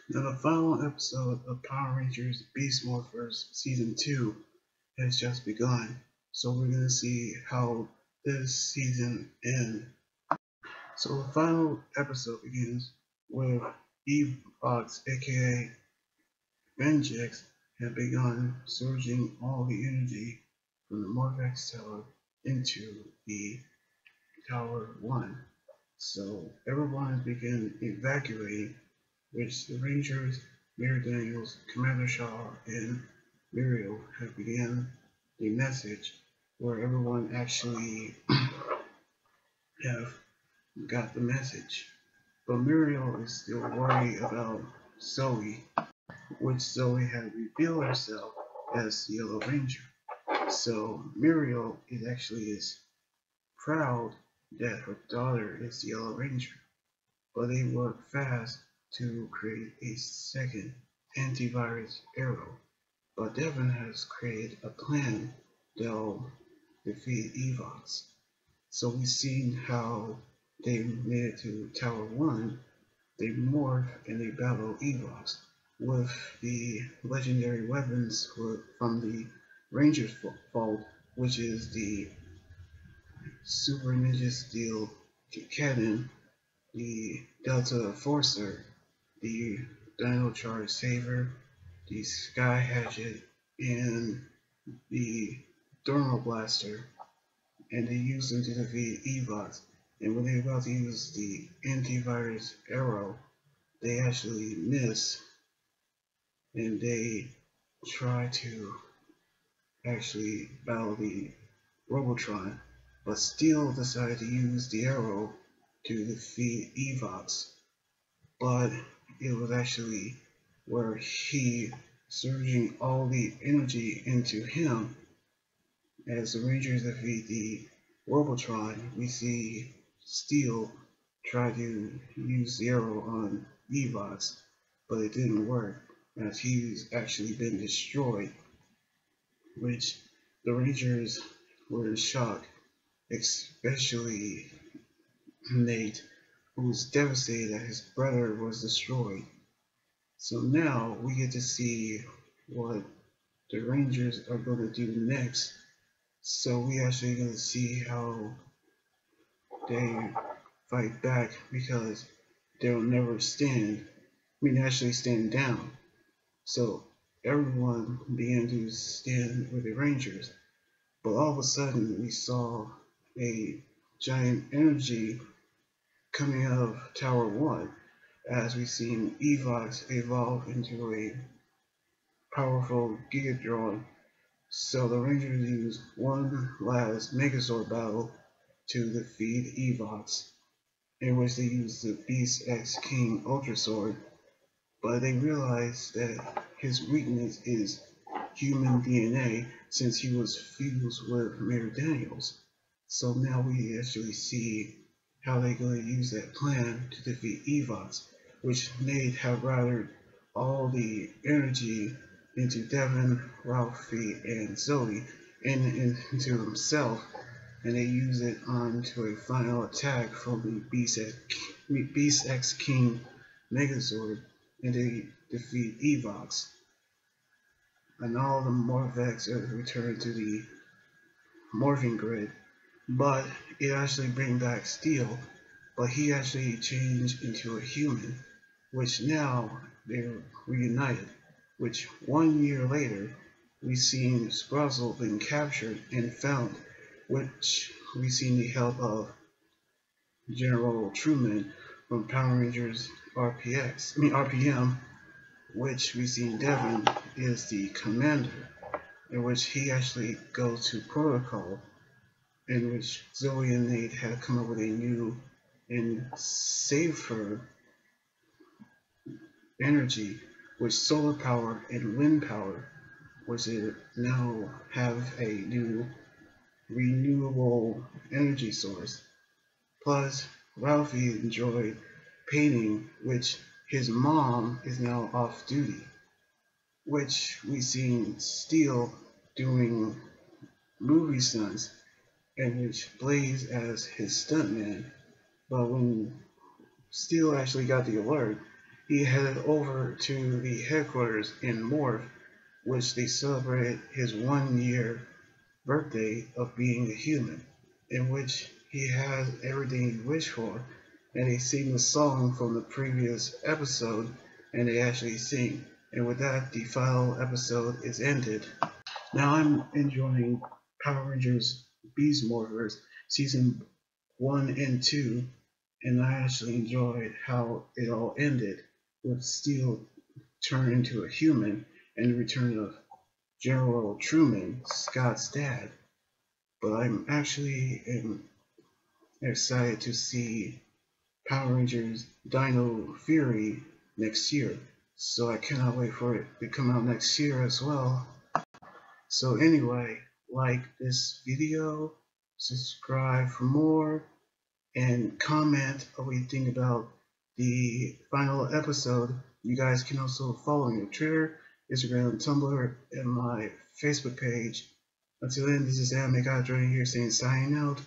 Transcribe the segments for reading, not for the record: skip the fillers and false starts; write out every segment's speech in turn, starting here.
Now, the final episode of Power Rangers Beast Morphers Season 2 has just begun, so we're going to see how this season ends. So, the final episode begins with Evox, aka Venjix, have begun surging all the energy from the Morphex Tower into the Tower 1. So, everyone has begun evacuating, which the Rangers, Mayor Daniels, Commander Shaw, and Muriel have begun the message where everyone actually have got the message. But Muriel is still worried about Zoe, which Zoe had revealed herself as the Yellow Ranger. So Muriel is proud that her daughter is the Yellow Ranger. But they work fast to create a second antivirus arrow. But Devin has created a plan that'll defeat Evox. So we've seen how they made it to Tower 1, they morph and they battle Evox with the legendary weapons from the Ranger's Vault, which is the Super Ninja Steel Cannon, the Delta Forcer, the Dino Charge Saver, the Sky Hatchet, and the Thermal Blaster, and they use them to defeat Evox. And when they're about to use the antivirus arrow, they actually miss, and they try to actually battle the Robotron, but still decide to use the arrow to defeat Evox. But it was actually where he surging all the energy into him. As the Rangers defeat the Robotron, we see Steel try to use the arrow on Evox, but it didn't work as he's actually been destroyed, which the Rangers were in shock, especially Nate, who was devastated that his brother was destroyed. So now we get to see what the Rangers are going to do next. So we actually going to see how they fight back, because they'll never actually stand down. So everyone began to stand with the Rangers, but all of a sudden we saw a giant energy coming out of Tower 1 as we seen Evox evolve into a powerful Gigadron. So the Rangers used one last Megazord battle to defeat Evox, in which they used the Beast X King Ultra Sword, but they realized that his weakness is human DNA since he was fused with Mayor Daniels. So now we actually see how they're going to use that plan to defeat Evox, which Nate have routed all the energy into Devin, Ralphie, and Zoe and into himself, and they use it onto a final attack from the Beast X King Megazord, and they defeat Evox. And all the Morphex are returned to the morphing grid, but it actually brings back Steel, but he actually changed into a human, which now they're reunited, which 1 year later we seen Sprazzle being captured and found, which we seen the help of General Truman from Power Rangers RPM, which we seen Devin is the commander, in which he actually goes to protocol, in which Zoe and Nate had come up with a new and safer energy with solar power and wind power, which it now have a new renewable energy source. Plus, Ralphie enjoyed painting, which his mom is now off duty, which we seen Steel doing movie stunts, and which Blaze as his stuntman. But when Steel actually got the alert, he headed over to the headquarters in Morph, which they celebrated his 1 year birthday of being a human, in which he had everything he wished for, and they sing the song from the previous episode, and they actually sing. And with that, the final episode is ended. Now I'm enjoying Power Rangers Beast Morphers Season 1 and 2, and I actually enjoyed how it all ended, with Steel turning into a human and the return of General Truman, Scott's dad. But I'm actually excited to see Power Rangers Dino Fury next year. So I cannot wait for it to come out next year as well. So anyway, like this video, subscribe for more, and comment what you think about the final episode. You guys can also follow me on Twitter, Instagram, Tumblr, and my Facebook page. Until then, this is Anime God joining here saying signing out.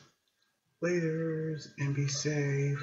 Laters and be safe.